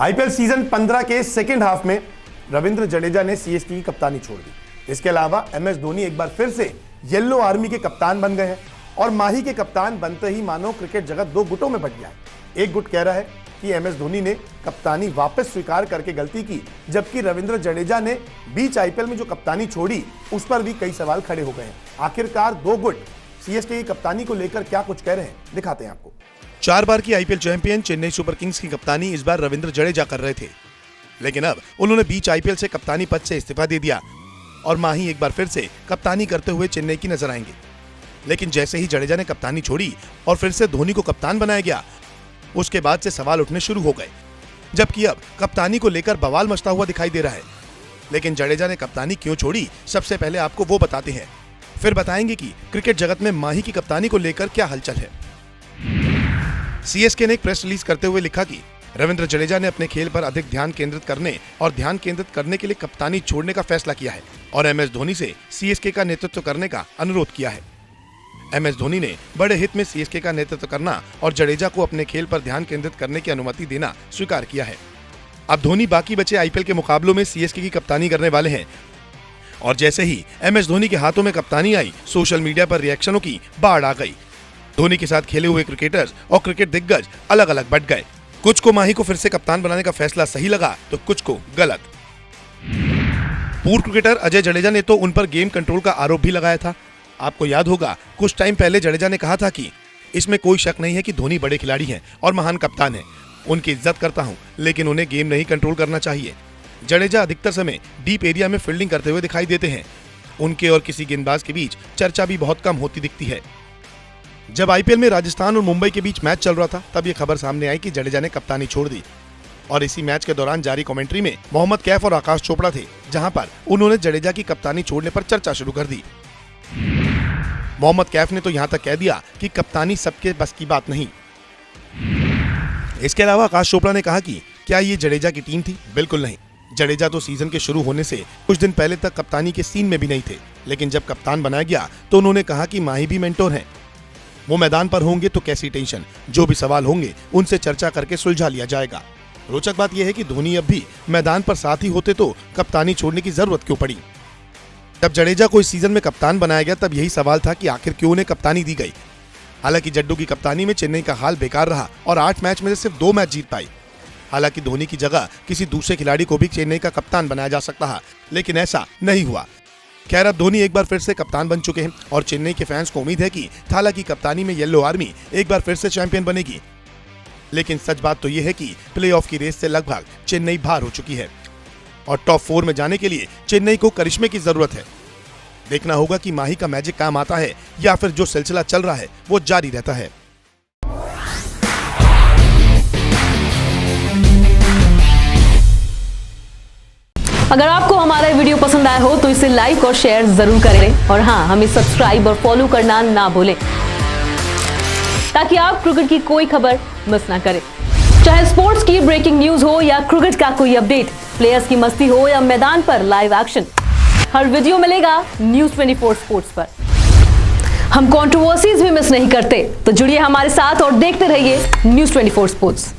IPL season 15 के second half में रविंद्र जडेजा ने सीएसके की कप्तानी छोड़ दी। इसके अलावा एमएस धोनी एक बार फिर से येलो आर्मी के कप्तान बन गए हैं और माही के कप्तान बनते ही मानो क्रिकेट जगत दो गुटों में बट गया है। एक गुट कह रहा है कि एमएस धोनी ने कप्तानी वापस स्वीकार करके गलती की, जबकि रविंद्र जडेजा ने बीच आईपीएल में जो कप्तानी छोड़ी उस पर भी कई सवाल खड़े हो गए हैं। आखिरकार दो गुट सीएसके की कप्तानी को लेकर क्या कुछ कह रहे हैं, दिखाते हैं आपको। 4 बार की IPL champion Chennai super Kings की कप्तानी इस बार रविंद्र जडेजा कर रहे थे, लेकिन अब उन्होंने बीच आईपीएल से कप्तानी पद से इस्तीफा दे दिया और माही एक बार फिर से कप्तानी करते हुए चेन्नई की नजर आएंगे। लेकिन जैसे ही जडेजा ने कप्तानी छोड़ी और फिर से धोनी को कप्तान बनाया गया, उसके बाद से सवाल उठने शुरू हो गए, जबकि अब कप्तानी को लेकर बवाल मचता हुआ दिखाई दे रहा है। लेकिन जडेजा ने कप्तानी क्यों छोड़ी, सबसे पहले आपको वो बताते हैं, फिर बताएंगे कि क्रिकेट जगत में माही की कप्तानी को लेकर क्या हलचल है। सीएसके ने एक प्रेस रिलीज करते हुए लिखा कि रविंद्र जडेजा ने अपने खेल पर अधिक ध्यान केंद्रित करने के लिए कप्तानी छोड़ने का फैसला किया है और एमएस धोनी से सीएसके का नेतृत्व करने का अनुरोध किया है। एमएस धोनी ने बड़े हित में सीएसके का नेतृत्व करना और जडेजा को अपने खेल पर ध्यान केंद्रित करने की अनुमति देना स्वीकार किया है। अब धोनी बाकी बचे आईपीएल के मुकाबलों में सीएसके की कप्तानी करने वाले हैं और जैसे ही एमएस धोनी के हाथों में कप्तानी आई, सोशल मीडिया पर रिएक्शनों की बाढ़ आ गई। धोनी के साथ खेले हुए क्रिकेटर्स और क्रिकेट दिग्गज अलग अलग बट गए। कुछ को माही को फिर से कप्तान बनाने का फैसला सही लगा तो कुछ को गलत। पूर्व क्रिकेटर अजय जडेजा ने तो उन पर गेम कंट्रोल का आरोप भी लगाया था। आपको याद होगा, कुछ टाइम पहले जडेजा ने कहा था कि इसमें कोई शक नहीं है कि धोनी बड़े खिलाड़ी हैं और महान कप्तान हैं। उनकी इज्जत करता हूं, लेकिन उन्हें गेम नहीं कंट्रोल करना चाहिए। जडेजा अधिकतर समय डीप एरिया में फील्डिंग करते हुए दिखाई देते हैं। उनके और किसी गेंदबाज के बीच चर्चा भी बहुत कम होती दिखती है। जब आईपीएल में राजस्थान और मुंबई के बीच मैच चल रहा था, तब ये खबर सामने आई कि जडेजा ने कप्तानी छोड़ दी और इसी मैच के दौरान जारी कमेंट्री में मोहम्मद कैफ और आकाश चोपड़ा थे, जहां पर उन्होंने जडेजा की कप्तानी छोड़ने पर चर्चा शुरू कर दी। मोहम्मद कैफ ने तो यहां तक कह दिया कि कप्तानी सबके बस की बात नहीं। इसके अलावा आकाश चोपड़ा ने कहा कि क्या ये जडेजा की टीम थी? बिल्कुल नहीं। जडेजा तो सीजन के शुरू होने से कुछ दिन पहले तक कप्तानी के सीन में भी नहीं थे, लेकिन जब कप्तान बनाया गया तो उन्होंने कहा कि माही भी मेंटोर हैं। वो मैदान पर होंगे तो कैसी टेंशन, जो भी सवाल होंगे उनसे चर्चा करके सुलझा लिया जाएगा। रोचक बात यह है कि धोनी अब भी मैदान पर साथ ही होते तो कप्तानी छोड़ने की जरूरत क्यों पड़ी। जब जडेजा को इस सीजन में कप्तान बनाया गया, तब यही सवाल था कि आखिर क्यों उन्हें कप्तानी दी गई। हालांकि जड्डू की कप्तानी में चेन्नई का हाल बेकार रहा और 8 मैच में से सिर्फ 2 मैच जीत पाई। हालांकि धोनी की जगह किसी दूसरे खिलाड़ी को भी चेन्नई का कप्तान बनाया जा सकता है, लेकिन ऐसा नहीं हुआ। खैर, अब धोनी एक बार फिर से कप्तान बन चुके हैं और चेन्नई के फैंस को उम्मीद है कि थाला की कप्तानी में येलो आर्मी एक बार फिर से चैंपियन बनेगी। लेकिन सच बात तो यह है कि प्लेऑफ की रेस से लगभग चेन्नई बाहर हो चुकी है और टॉप 4 में जाने के लिए चेन्नई को करिश्मे की जरूरत है। देखना होगा कि माही का मैजिक काम आता है या फिर जो सिलसिला चल रहा है वो जारी रहता है। अगर आपको हमारा वीडियो पसंद आया हो तो इसे लाइक और शेयर जरूर करें और हाँ, हमें सब्सक्राइब और फॉलो करना ना भूलें, ताकि आप क्रिकेट की कोई खबर मिस ना करें। चाहे स्पोर्ट्स की ब्रेकिंग न्यूज हो या क्रिकेट का कोई अपडेट, प्लेयर्स की मस्ती हो या मैदान पर लाइव एक्शन, हर वीडियो मिलेगा न्यूज़ 24 स्पोर्ट्स पर। हम कंट्रोवर्सीज भी मिस नहीं करते, तो जुड़िए हमारे साथ और देखते रहिए न्यूज़ 24 स्पोर्ट्स।